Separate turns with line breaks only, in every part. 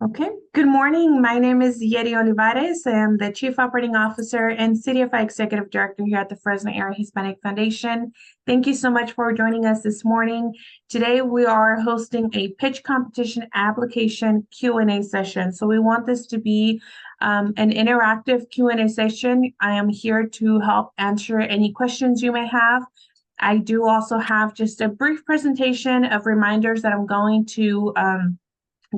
Okay. Good morning. My name is Yeri Olivares. I am the Chief Operating Officer and CDFI Executive Director here at the Fresno Area Hispanic Foundation. Thank you so much for joining us this morning. Today we are hosting a pitch competition application Q&A session. So we want this to be an interactive Q&A session. I am here to help answer any questions you may have. I do also have just a brief presentation of reminders that I'm going to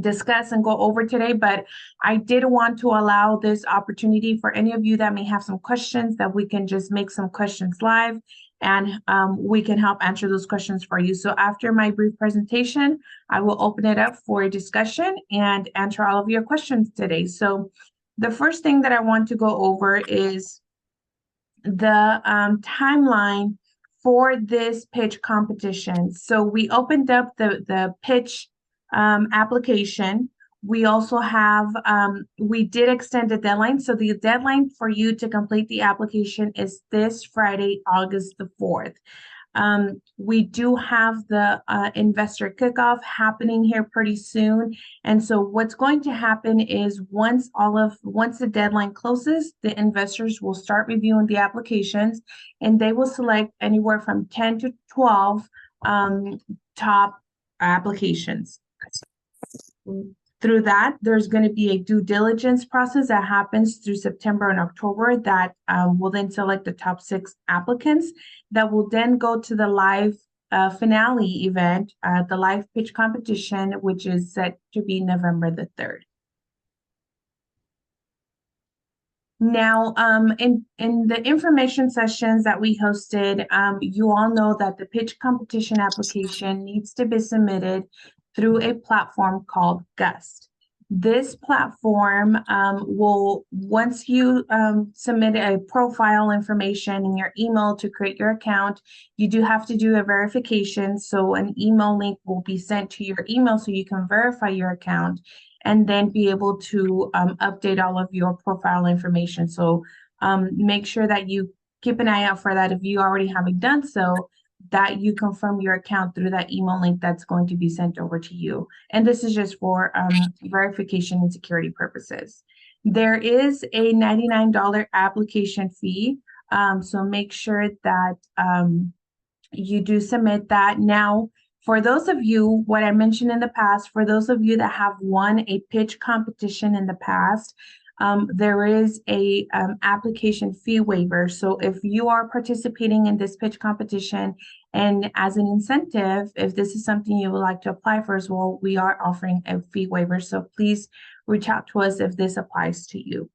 discuss and go over today, but I did want to allow this opportunity for any of you that may have some questions that we can just make some questions live and we can help answer those questions for you. So after my brief presentation, I will open it up for a discussion and answer all of your questions today. So the first thing that I want to go over is the timeline for this pitch competition. So we opened up the pitch application. We also have, we did extend the deadline. So the deadline for you to complete the application is this Friday, August the 4th. We do have the investor kickoff happening here pretty soon. And so what's going to happen is once the deadline closes, the investors will start reviewing the applications and they will select anywhere from 10 to 12 top applications. Through that, there's going to be a due diligence process that happens through September and October that will then select the top 6 applicants that will then go to the live finale event, the live pitch competition, which is set to be November the 3rd. Now, in the information sessions that we hosted, you all know that the pitch competition application needs to be submitted through a platform called Gust. This platform will, once you submit a profile information in your email to create your account, you do have to do a verification. So an email link will be sent to your email so you can verify your account and then be able to update all of your profile information. So make sure that you keep an eye out for that if you already haven't done so, that you confirm your account through that email link that's going to be sent over to you. And this is just for verification and security purposes. There is a $99 application fee. So make sure that you do submit that. Now, for those of you, what I mentioned in the past, for those of you that have won a pitch competition in the past, there is a application fee waiver. So if you are participating in this pitch competition and as an incentive, if this is something you would like to apply for as well, we are offering a fee waiver. So please reach out to us if this applies to you.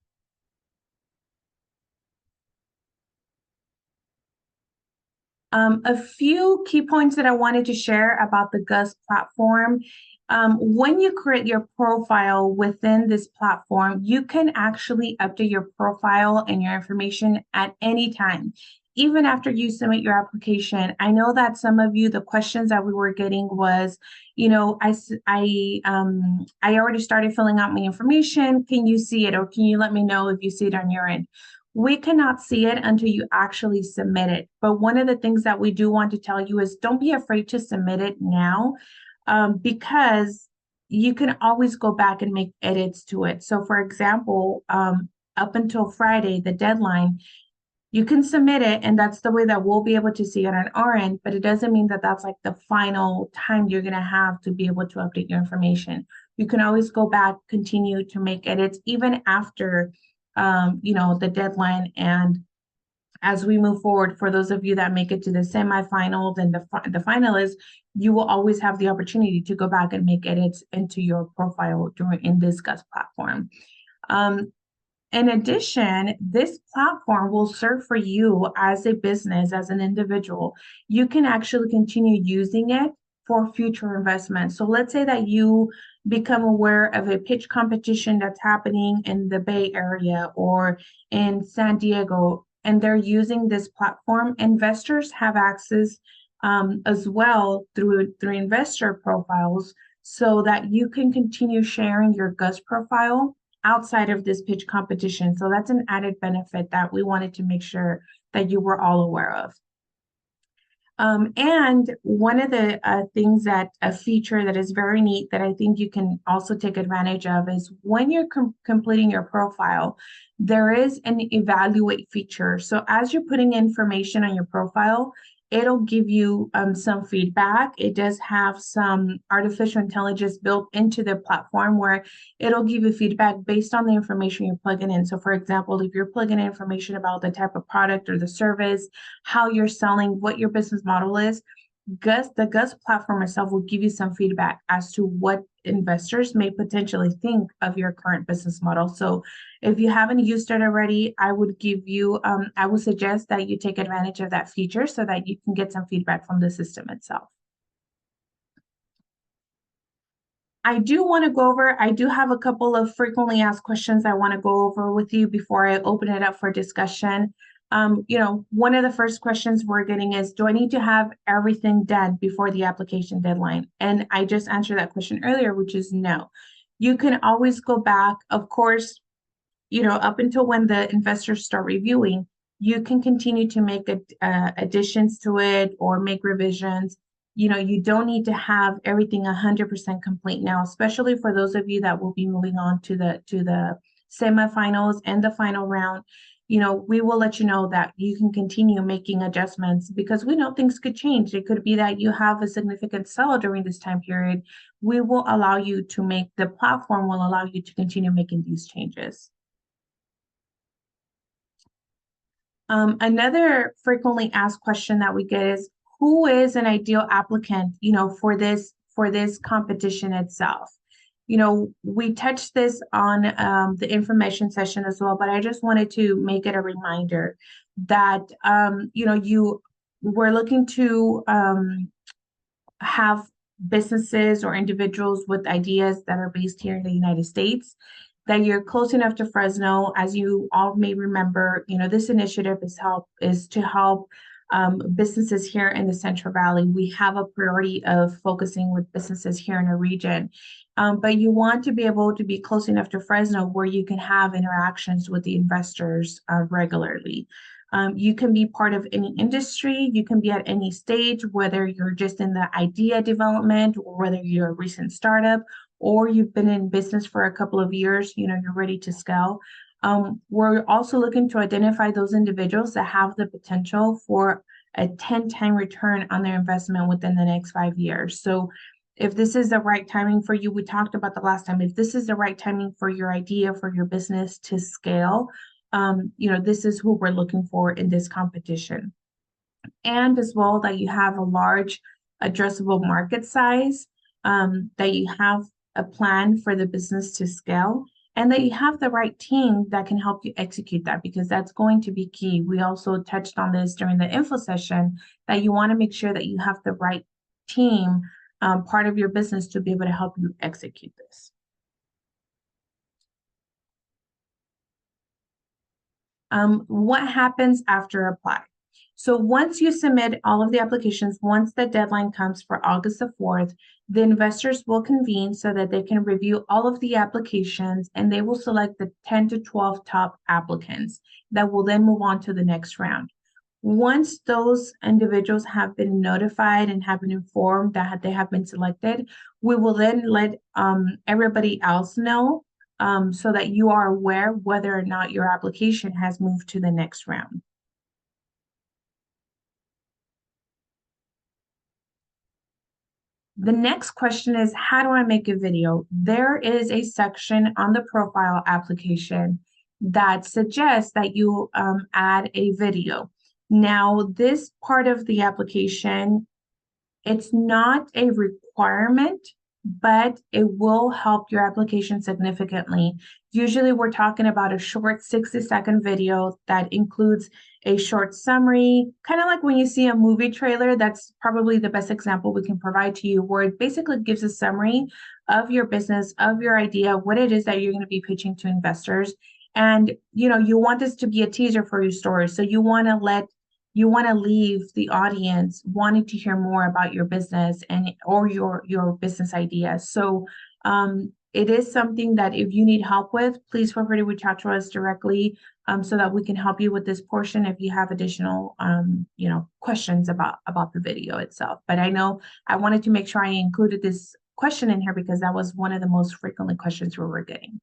A few key points that I wanted to share about the Gust platform. When you create your profile within this platform, you can actually update your profile and your information at any time, even after you submit your application. I know that some of you, the questions that we were getting was, you know, I already started filling out my information. Can you see it? Or can you let me know if you see it on your end? We cannot see it until you actually submit it. But one of the things that we do want to tell you is don't be afraid to submit it now, because you can always go back and make edits to it. So for example, up until Friday, the deadline, you can submit it and that's the way that we'll be able to see it on our end, but it doesn't mean that that's like the final time you're going to have to be able to update your information. You can always go back, continue to make edits even after the deadline. And as we move forward, for those of you that make it to the semifinals and the finalists, you will always have the opportunity to go back and make edits into your profile in this Gust platform. In addition, this platform will serve for you as a business, as an individual. You can actually continue using it for future investments. So let's say that you become aware of a pitch competition that's happening in the Bay Area or in San Diego, and they're using this platform. Investors have access as well through investor profiles so that you can continue sharing your Gust profile outside of this pitch competition. So that's an added benefit that we wanted to make sure that you were all aware of. And one of the things that a feature that is very neat that I think you can also take advantage of is when you're completing your profile, there is an evaluate feature. So as you're putting information on your profile, it'll give you some feedback. It does have some artificial intelligence built into the platform where it'll give you feedback based on the information you're plugging in. So for example, if you're plugging in information about the type of product or the service, how you're selling, what your business model is, the Gus platform itself will give you some feedback as to what investors may potentially think of your current business model. So if you haven't used it already, I would suggest that you take advantage of that feature so that you can get some feedback from the system itself. I do have a couple of frequently asked questions I want to go over with you before I open it up for discussion. One of the first questions we're getting is, do I need to have everything done before the application deadline? And I just answered that question earlier, which is no. You can always go back, of course, up until when the investors start reviewing, you can continue to make additions to it or make revisions. You don't need to have everything 100% complete now, especially for those of you that will be moving on to the semifinals and the final round. We will let you know that you can continue making adjustments because we know things could change. It could be that you have a significant sell during this time period. The platform will allow you to continue making these changes. Another frequently asked question that we get is, who is an ideal applicant, for this competition itself? We touched this on the information session as well, but I just wanted to make it a reminder that, we're looking to have businesses or individuals with ideas that are based here in the United States, that you're close enough to Fresno. As you all may remember, this initiative is to help businesses here in the Central Valley. We have a priority of focusing with businesses here in the region. But you want to be able to be close enough to Fresno where you can have interactions with the investors regularly. You can be part of any industry, you can be at any stage, whether you're just in the idea development or whether you're a recent startup or you've been in business for a couple of years, you're ready to scale. We're also looking to identify those individuals that have the potential for a 10-time return on their investment within the next 5 years. So if this is the right timing for you, we talked about the last time, if this is the right timing for your idea, for your business to scale, this is who we're looking for in this competition. And as well, that you have a large addressable market size, that you have a plan for the business to scale, and that you have the right team that can help you execute that, because that's going to be key. We also touched on this during the info session, that you want to make sure that you have the right team, part of your business, to be able to help you execute this. What happens after apply? So once you submit all of the applications, once the deadline comes for August the 4th, the investors will convene so that they can review all of the applications, and they will select the 10 to 12 top applicants that will then move on to the next round. Once those individuals have been notified and have been informed that they have been selected, we will then let everybody else know, so that you are aware whether or not your application has moved to the next round. The next question is, how do I make a video? There is a section on the profile application that suggests that you add a video. Now, this part of the application, it's not a requirement, but it will help your application significantly. Usually we're talking about a short 60-second video that includes a short summary, kind of like when you see a movie trailer. That's probably the best example we can provide to you, where it basically gives a summary of your business, of your idea, what it is that you're going to be pitching to investors. And you want this to be a teaser for your story. So you want to leave the audience wanting to hear more about your business or your business idea. So It is something that if you need help with, please feel free to reach out to us directly, so that we can help you with this portion if you have additional, questions about the video itself. But I know I wanted to make sure I included this question in here because that was one of the most frequently questions we were getting.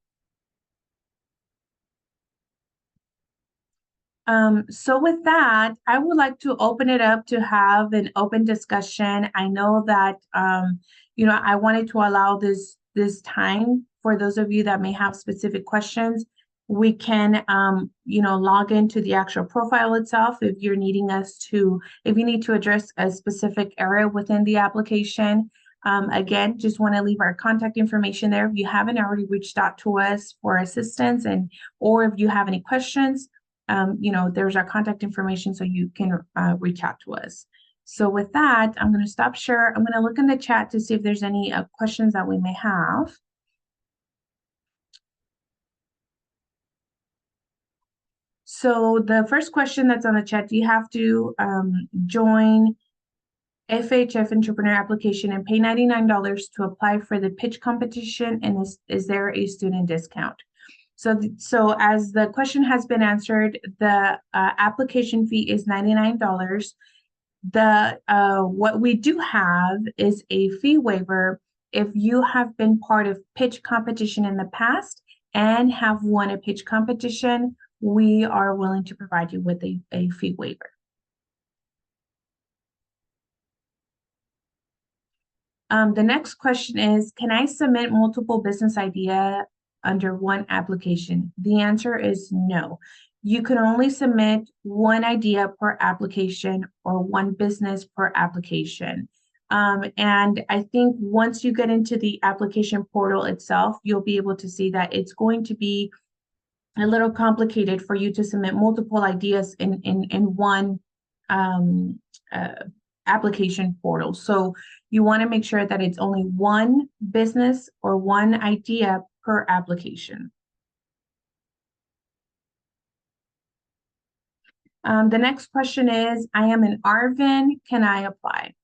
So with that, I would like to open it up to have an open discussion. I know that, I wanted to allow this time for those of you that may have specific questions. We can, log into the actual profile itself if you're needing if you need to address a specific area within the application. Again, just want to leave our contact information there if you haven't already reached out to us for assistance or if you have any questions. There's our contact information so you can reach out to us. So with that, I'm going to stop share. I'm going to look in the chat to see if there's any questions that we may have. So the first question that's on the chat, do you have to join FHF Entrepreneur application and pay $99 to apply for the pitch competition? And is there a student discount? So as the question has been answered, the application fee is $99. What we do have is a fee waiver if you have been part of pitch competition in the past and have won a pitch competition. We are willing to provide you with a fee waiver. The next question is, can I submit multiple business idea under one application? The answer is no. You can only submit one idea per application or one business per application. And I think once you get into the application portal itself, you'll be able to see that it's going to be a little complicated for you to submit multiple ideas in one application portal. So you want to make sure that it's only one business or one idea per application. The next question is, I am in Arvin, can I apply?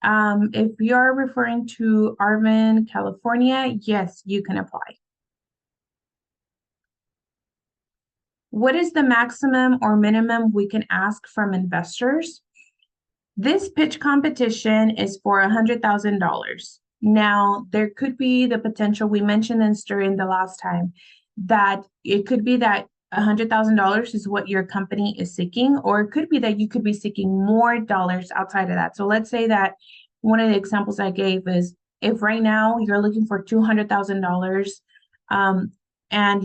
If you're referring to Arvin, California, yes, you can apply. What is the maximum or minimum we can ask from investors? This pitch competition is for $100,000. Now, there could be the potential, we mentioned this during the last time, that it could be that $100,000 is what your company is seeking, or it could be that you could be seeking more dollars outside of that. So let's say that one of the examples I gave is if right now you're looking for $200,000, and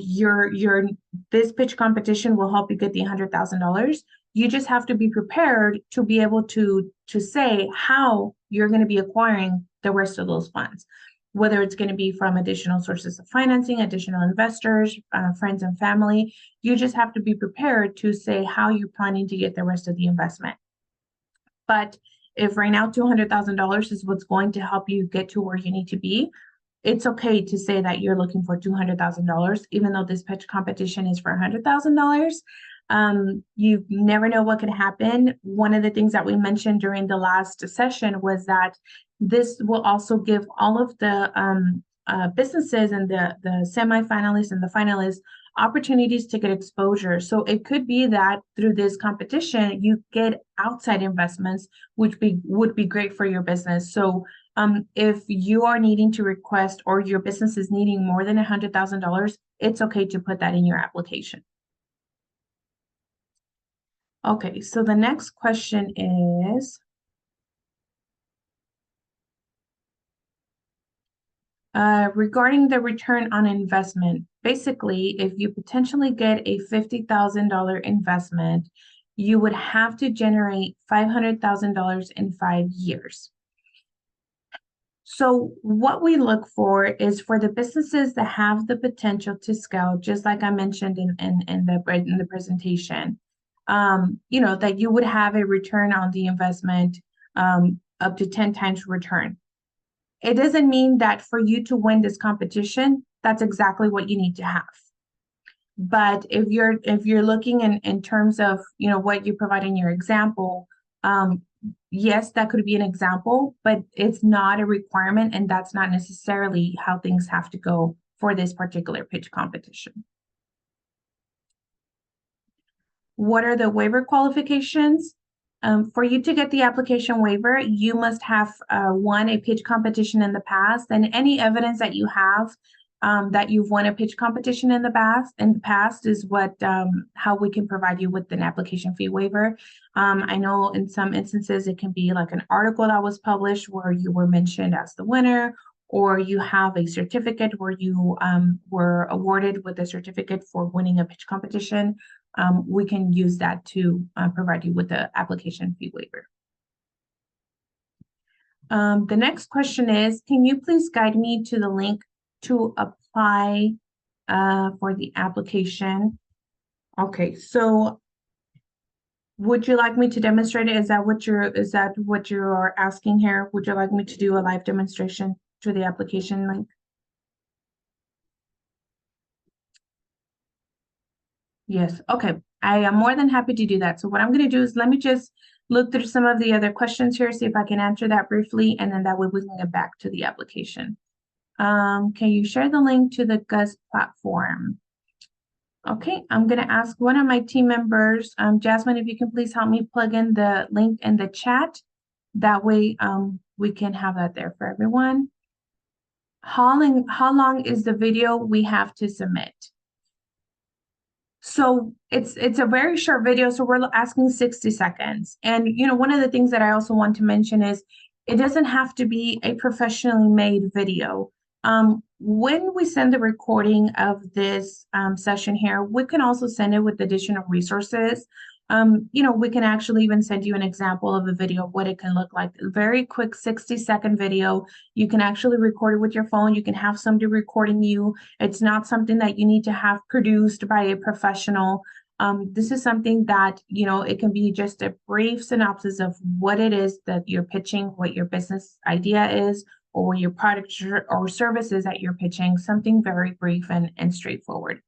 this pitch competition will help you get the $100,000. You just have to be prepared to be able to say how you're going to be acquiring the rest of those funds, whether it's going to be from additional sources of financing, additional investors, friends and family. You just have to be prepared to say how you're planning to get the rest of the investment. But if right now $200,000 is what's going to help you get to where you need to be, it's okay to say that you're looking for $200,000, even though this pitch competition is for $100,000. You never know what could happen. One of the things that we mentioned during the last session was that this will also give all of the businesses and the semifinalists and the finalists opportunities to get exposure. So it could be that through this competition, you get outside investments, which would be great for your business. So if you are needing to request or your business is needing more than $100,000, it's okay to put that in your application. Okay, so the next question is, regarding the return on investment. Basically, if you potentially get a $50,000 investment, you would have to generate $500,000 in 5 years. So what we look for is for the businesses that have the potential to scale, just like I mentioned in the presentation, that you would have a return on the investment up to 10 times return. It doesn't mean that for you to win this competition, that's exactly what you need to have. But if you're looking in terms of what you provide in your example, yes, that could be an example, but it's not a requirement, and that's not necessarily how things have to go for this particular pitch competition. What are the waiver qualifications? For you to get the application waiver, you must have won a pitch competition in the past, and any evidence that you have that you've won a pitch competition in the past is what how we can provide you with an application fee waiver. I know in some instances it can be like an article that was published where you were mentioned as the winner, or you have a certificate where you were awarded with a certificate for winning a pitch competition. We can use that to provide you with the application fee waiver. The next question is, can you please guide me to the link to apply for the application? Okay, so would you like me to demonstrate it? Is that what you're asking here? Would you like me to do a live demonstration to the application link? Yes, okay. I am more than happy to do that. So what I'm going to do is let me just look through some of the other questions here, see if I can answer that briefly, and then that way we can get back to the application. Can you share the link to the GUS platform? Okay, I'm going to ask one of my team members, Jasmine, if you can please help me plug in the link in the chat. That way we can have that there for everyone. How long is the video we have to submit? So it's a very short video, so we're asking 60 seconds. And one of the things that I also want to mention is it doesn't have to be a professionally made video. When we send the recording of this session here, we can also send it with additional resources. We can actually even send you an example of a video of what it can look like. A very quick 60-second video. You can actually record it with your phone. You can have somebody recording you. It's not something that you need to have produced by a professional. This is something that, it can be just a brief synopsis of what it is that you're pitching, what your business idea is, or your product or services that you're pitching, something very brief and straightforward.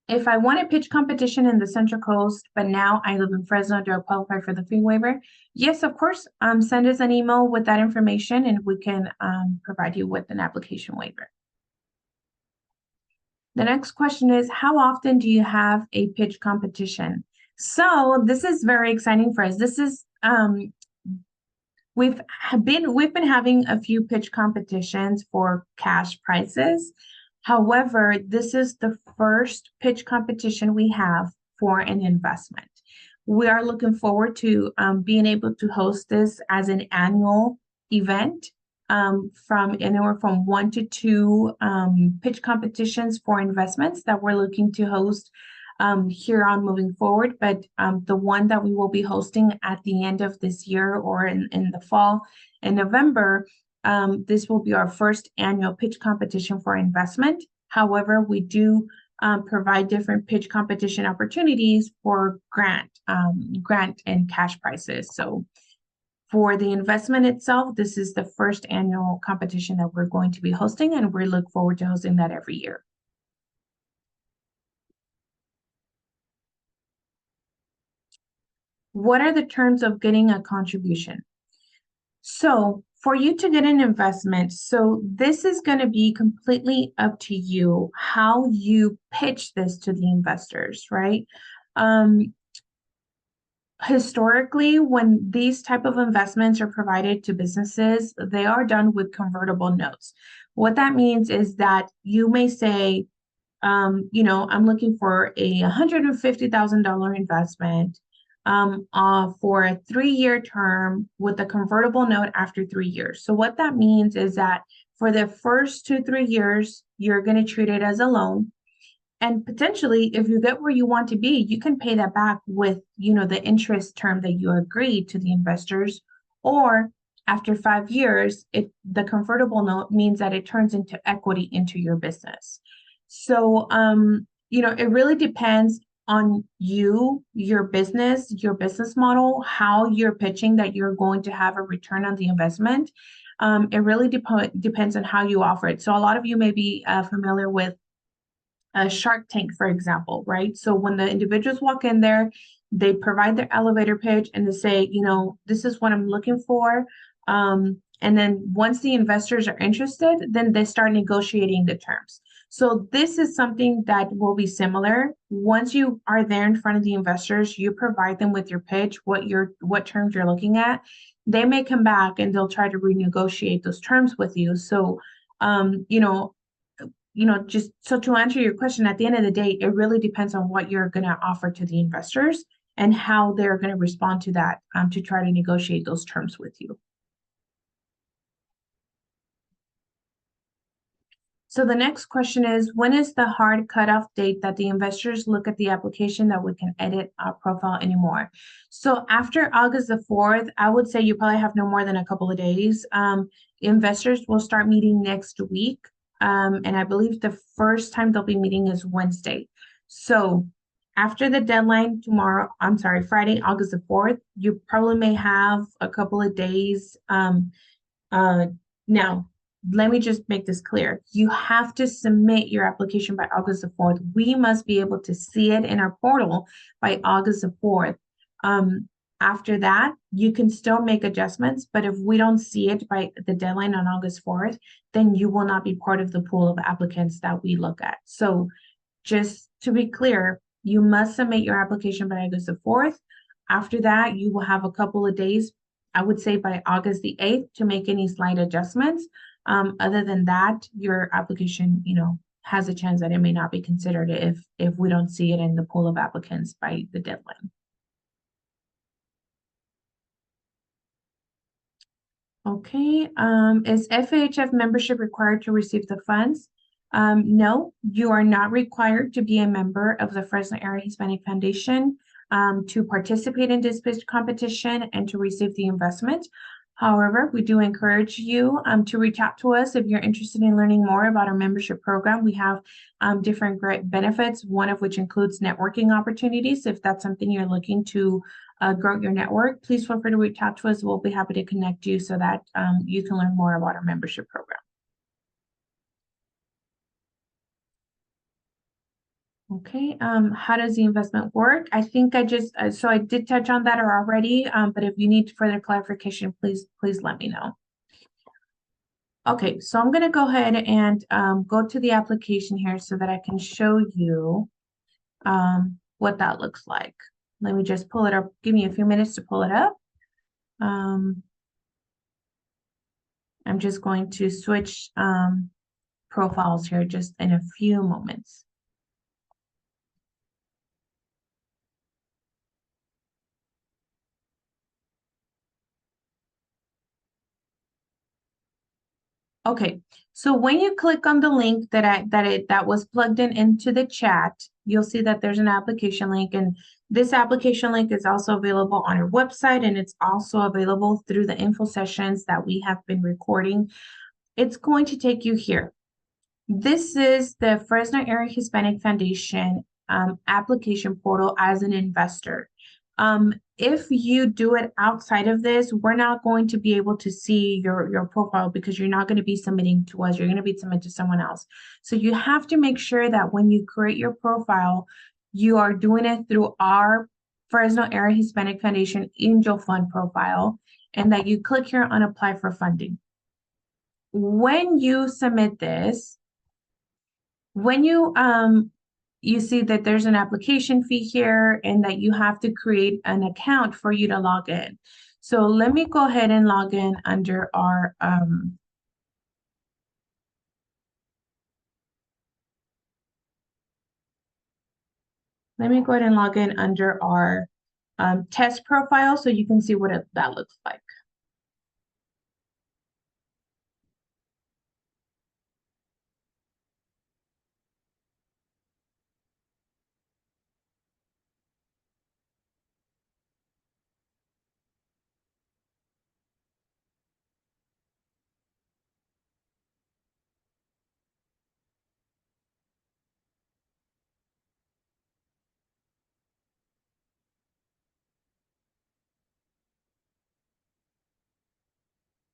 If I want a pitch competition in the Central Coast, but now I live in Fresno, do I qualify for the fee waiver? Yes, of course. Send us an email with that information and we can provide you with an application waiver. The next question is, how often do you have a pitch competition? So this is very exciting for us. This is we've been having a few pitch competitions for cash prizes. However, this is the first pitch competition we have for an investment. We are looking forward to being able to host this as an annual event from anywhere from 1 to 2 pitch competitions for investments that we're looking to host here on moving forward. But the one that we will be hosting at the end of this year or in the fall in November, this will be our first annual pitch competition for investment. However, we do provide different pitch competition opportunities for grant and cash prizes. So for the investment itself, this is the first annual competition that we're going to be hosting, and we look forward to hosting that every year. What are the terms of getting a contribution? So for you to get an investment, so this is going to be completely up to you how you pitch this to the investors, right? Historically, when these type of investments are provided to businesses, they are done with convertible notes. What that means is that you may say, I'm looking for a $150,000 investment for a 3-year term with a convertible note after 3 years. So what that means is that for the first 2-3 years, you're going to treat it as a loan. And potentially, if you get where you want to be, you can pay that back with, the interest term that you agreed to the investors. Or after 5 years, the convertible note means that it turns into equity into your business. So, it really depends on you, your business model, how you're pitching that you're going to have a return on the investment. It really depends on how you offer it. So a lot of you may be familiar with a Shark Tank, for example, right? So when the individuals walk in there, they provide their elevator pitch and they say, this is what I'm looking for. And then once the investors are interested, then they start negotiating the terms. So this is something that will be similar. Once you are there in front of the investors, you provide them with your pitch, what terms you're looking at. They may come back and they'll try to renegotiate those terms with you. So, um, you know, just so to answer your question, at the end of the day, it really depends on what you're going to offer to the investors and how they're going to respond to that to try to negotiate those terms with you. So the next question is, when is the hard cutoff date that the investors look at the application that we can edit our profile anymore? So after August the 4th, I would say you probably have no more than a couple of days. Investors will start meeting next week. And I believe the first time they'll be meeting is Wednesday. So after the deadline Friday, August the 4th, you probably may have a couple of days. Now, let me just make this clear. You have to submit your application by August the 4th. We must be able to see it in our portal by August the 4th. After that, you can still make adjustments, but if we don't see it by the deadline on August 4th, then you will not be part of the pool of applicants that we look at. So just to be clear, you must submit your application by August the 4th. After that, you will have a couple of days, I would say by August the 8th, to make any slight adjustments. Other than that, your application, has a chance that it may not be considered if we don't see it in the pool of applicants by the deadline. Okay, is FHF membership required to receive the funds? No, you are not required to be a member of the Fresno Area Hispanic Foundation to participate in this pitch competition and to receive the investment. However, we do encourage you to reach out to us if you're interested in learning more about our membership program. We have different great benefits, one of which includes networking opportunities. If that's something you're looking to grow your network, please feel free to reach out to us. We'll be happy to connect you so that you can learn more about our membership program. Okay, how does the investment work? I think I did touch on that already, but if you need further clarification, please let me know. Okay, so I'm gonna go ahead and go to the application here so that I can show you what that looks like. Let me just pull it up. Give me a few minutes to pull it up. I'm just going to switch profiles here just in a few moments. Okay, so when you click on the link that was plugged into the chat, you'll see that there's an application link, and this application link is also available on our website, and it's also available through the info sessions that we have been recording. It's going to take you here. This is the Fresno Area Hispanic Foundation application portal as an investor. If you do it outside of this, we're not going to be able to see your profile because you're not going to be submitting to us. You're going to be submitting to someone else. So you have to make sure that when you create your profile, you are doing it through our Fresno Area Hispanic Foundation Angel Fund profile, and that you click here on Apply for Funding. When you submit this, when you see that there's an application fee here and that you have to create an account for you to log in. So let me go ahead and log in under our test profile so you can see what that looks like.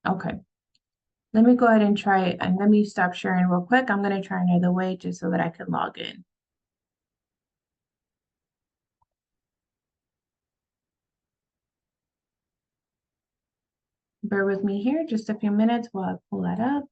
Okay. Let me go ahead and try it, and let me stop sharing real quick. I'm going to try another way just so that I can log in. Bear with me here just a few minutes while I pull that up.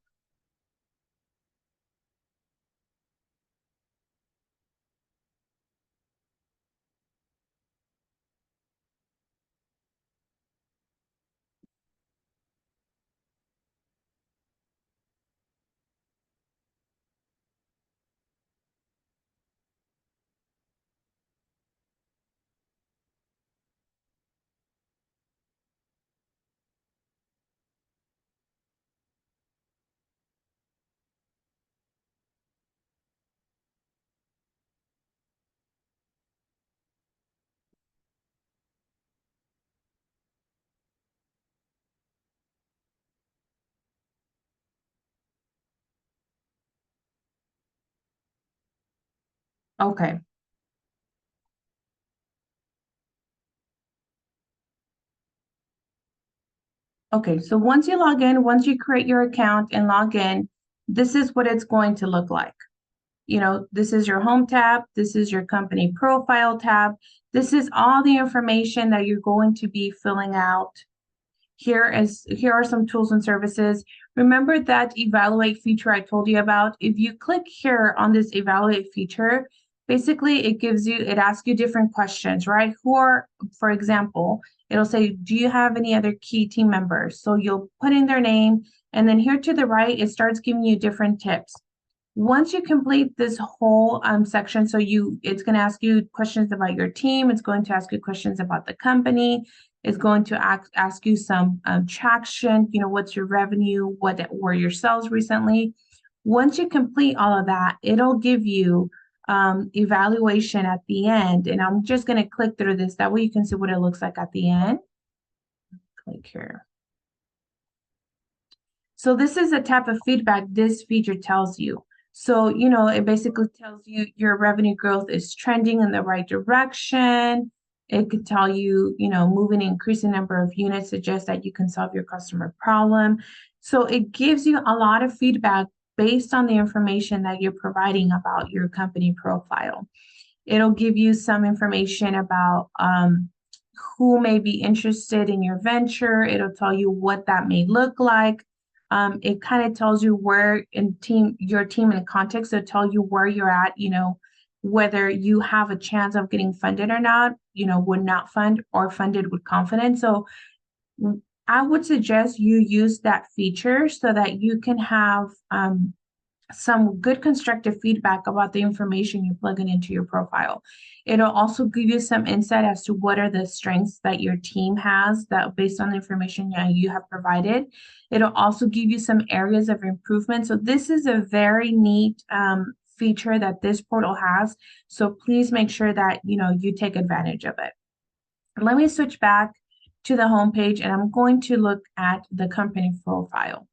Okay. Okay, so once you log in, once you create your account and log in, this is what it's going to look like. This is your home tab, this is your company profile tab, this is all the information that you're going to be filling out. Here are some tools and services. Remember that evaluate feature I told you about? If you click here on this evaluate feature, basically it asks you different questions, right? For example, it'll say, do you have any other key team members? So you'll put in their name, and then here to the right, it starts giving you different tips. Once you complete this whole section, it's going to ask you questions about your team. It's going to ask you questions about the company. It's going to ask you some traction. What's your revenue? What were your sales recently? Once you complete all of that, it'll give you evaluation at the end. And I'm just going to click through this. That way you can see what it looks like at the end. Click here. So this is the type of feedback this feature tells you. So, it basically tells you your revenue growth is trending in the right direction. It could tell you, moving increasing number of units suggests that you can solve your customer problem. So it gives you a lot of feedback based on the information that you're providing about your company profile. It'll give you some information about who may be interested in your venture. It'll tell you what that may look like. It kind of tells you where your team in a context. It'll tell you where you're at, whether you have a chance of getting funded or not, would not fund or funded with confidence. So I would suggest you use that feature so that you can have some good constructive feedback about the information you're plugging into your profile. It'll also give you some insight as to what are the strengths that your team has that based on the information you have provided. It'll also give you some areas of improvement. So this is a very neat feature that this portal has. So please make sure that you take advantage of it. Let me switch back to the homepage and I'm going to look at the company profile.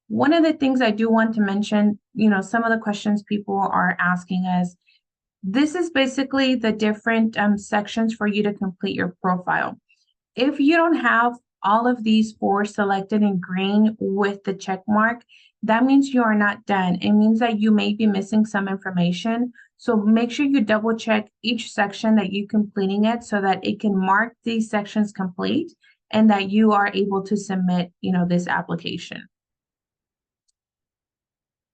One of the things I do want to mention, some of the questions people are asking us, this is basically the different sections for you to complete your profile. If you don't have all of these 4 selected in green with the check mark, that means you are not done. It means that you may be missing some information. So make sure you double check each section that you're completing it so that it can mark these sections complete and that you are able to submit, this application.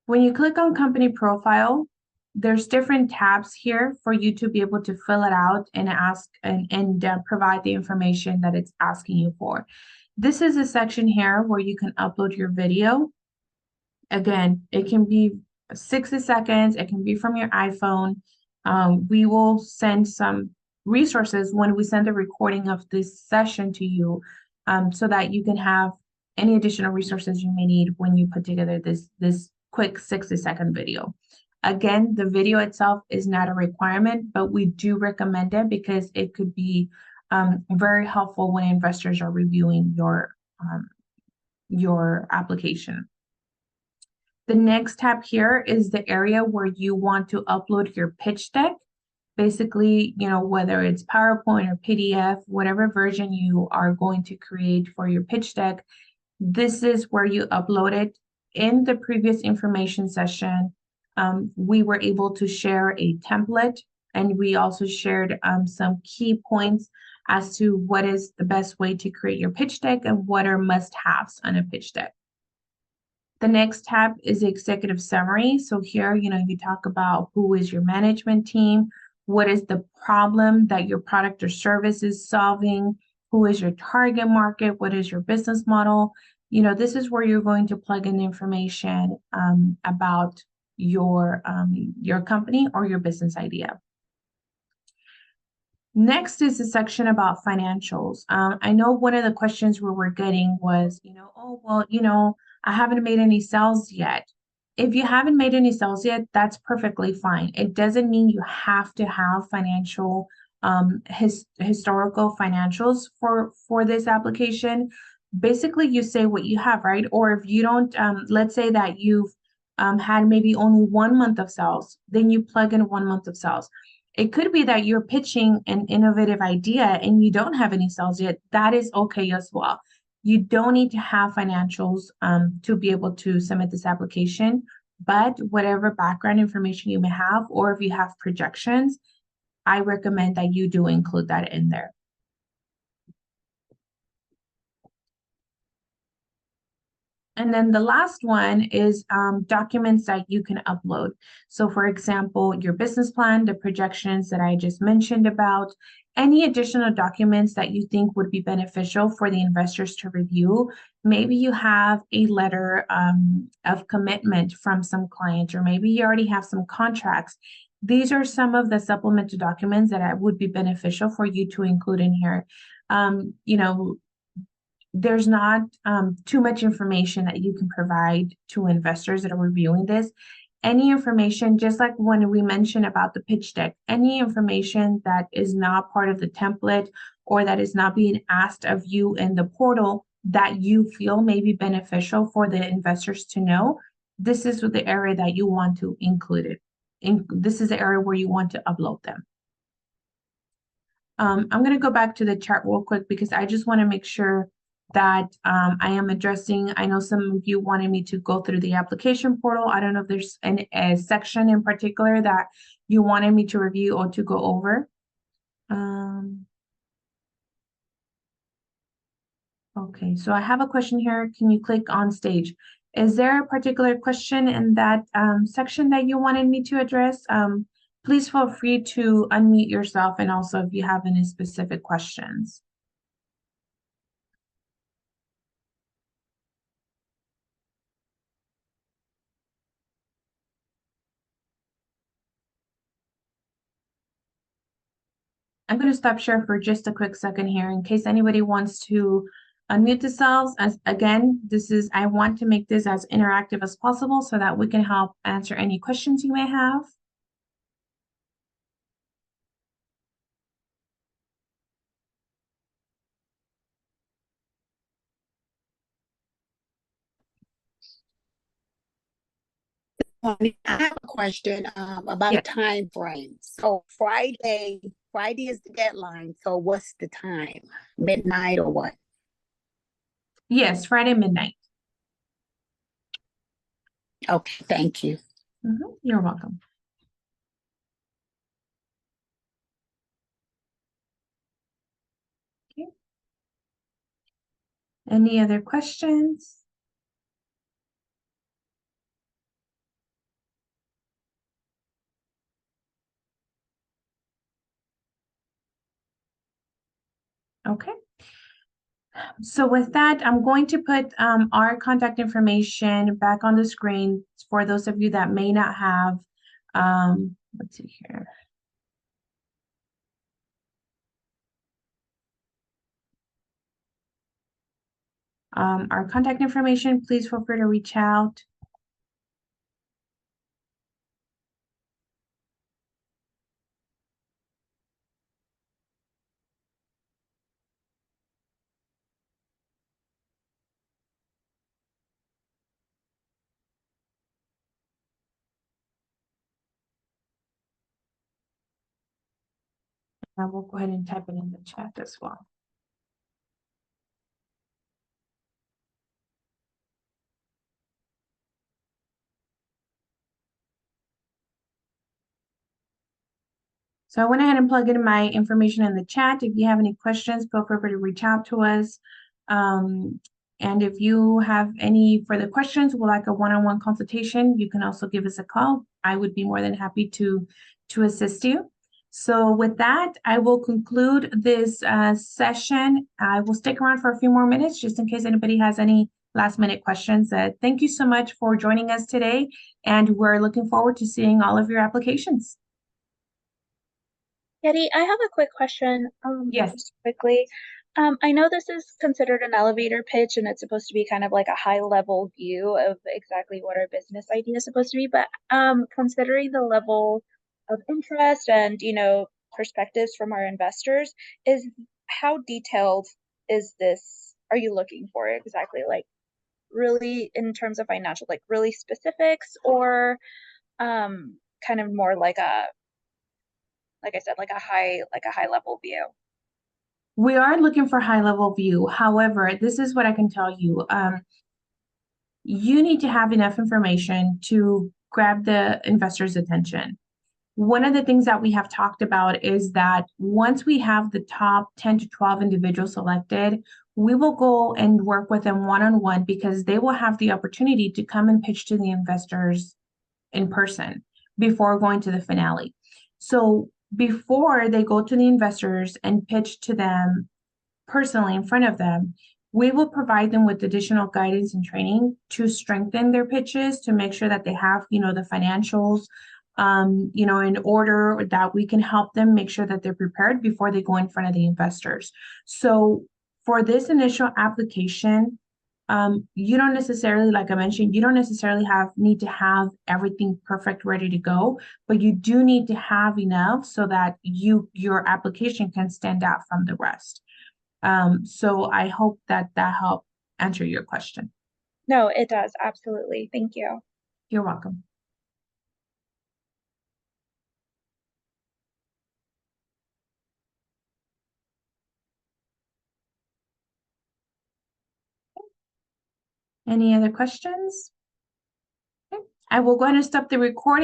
When you click on company profile, there's different tabs here for you to be able to fill it out and ask and provide the information that it's asking you for. This is a section here where you can upload your video. Again, it can be 60 seconds. It can be from your iPhone. We will send some resources when we send the recording of this session to you so that you can have any additional resources you may need when you put together this quick 60-second video. Again, the video itself is not a requirement, but we do recommend it because it could be very helpful when investors are reviewing your application. The next tab here is the area where you want to upload your pitch deck. Basically, whether it's PowerPoint or PDF, whatever version you are going to create for your pitch deck, this is where you upload it. In the previous information session, we were able to share a template and we also shared some key points as to what is the best way to create your pitch deck and what are must-haves on a pitch deck. The next tab is the executive summary. So here, you talk about who is your management team, what is the problem that your product or service is solving, who is your target market, what is your business model. This is where you're going to plug in the information about your company or your business idea. Next is a section about financials. I know one of the questions we were getting was, oh, well, I haven't made any sales yet. If you haven't made any sales yet, that's perfectly fine. It doesn't mean you have to have financial, historical financials for this application. Basically, you say what you have, right? Or if you don't, let's say that you've had maybe only 1 month of sales, then you plug in 1 month of sales. It could be that you're pitching an innovative idea and you don't have any sales yet. That is okay as well. You don't need to have financials to be able to submit this application, but whatever background information you may have, or if you have projections, I recommend that you do include that in there. And then the last one is documents that you can upload. So for example, your business plan, the projections that I just mentioned about, any additional documents that you think would be beneficial for the investors to review. Maybe you have a letter of commitment from some client, or maybe you already have some contracts. These are some of the supplemental documents that would be beneficial for you to include in here. There's not too much information that you can provide to investors that are reviewing this. Any information, just like when we mentioned about the pitch deck, any information that is not part of the template or that is not being asked of you in the portal that you feel may be beneficial for the investors to know, this is the area that you want to include it. This is the area where you want to upload them. I'm going to go back to the chart real quick because I just want to make sure that I am addressing. I know some of you wanted me to go through the application portal. I don't know if there's a section in particular that you wanted me to review or to go over. Okay, so I have a question here. Can you click on stage? Is there a particular question in that section that you wanted me to address? Please feel free to unmute yourself, and also if you have any specific questions. I'm going to stop share for just a quick second here in case anybody wants to unmute themselves. As again, I want to make this as interactive as possible so that we can help answer any questions you may have.
I have a question about
Yes.
time frame. So Friday is the deadline. So what's the time? Midnight or what?
Yes, Friday midnight.
Okay, thank you.
You're welcome. Okay. Any other questions? Okay. So with that, I'm going to put our contact information back on the screen for those of you that may not have. Let's see here. Our contact information, please feel free to reach out. I will go ahead and type it in the chat as well. So I went ahead and plugged in my information in the chat. If you have any questions, feel free to reach out to us. And if you have any further questions, would like a one-on-one consultation, you can also give us a call. I would be more than happy to assist you. So with that, I will conclude this session. I will stick around for a few more minutes just in case anybody has any last-minute questions. Thank you so much for joining us today, and we're looking forward to seeing all of your applications.
Yeti, I have a quick question,
Yes.
just quickly. I know this is considered an elevator pitch and it's supposed to be kind of like a high level view of exactly what our business idea is supposed to be, but considering the level of interest and, perspectives from our investors, how detailed is this? Are you looking for exactly, like really in terms of financial, like really specifics, or kind of more like I said, like a high level view?
We are looking for high level view. However, this is what I can tell you. You need to have enough information to grab the investor's attention. One of the things that we have talked about is that once we have the top 10 to 12 individuals selected, we will go and work with them one-on-one because they will have the opportunity to come and pitch to the investors in person before going to the finale. So before they go to the investors and pitch to them personally in front of them, we will provide them with additional guidance and training to strengthen their pitches, to make sure that they have, the financials, in order, that we can help them make sure that they're prepared before they go in front of the investors. So for this initial application, you don't necessarily, like I mentioned, you don't necessarily need to have everything perfect, ready to go, but you do need to have enough so that your application can stand out from the rest. So I hope that helped answer your question.
No, it does. Absolutely. Thank you.
You're welcome. Any other questions? Okay. I will go ahead and stop the recording.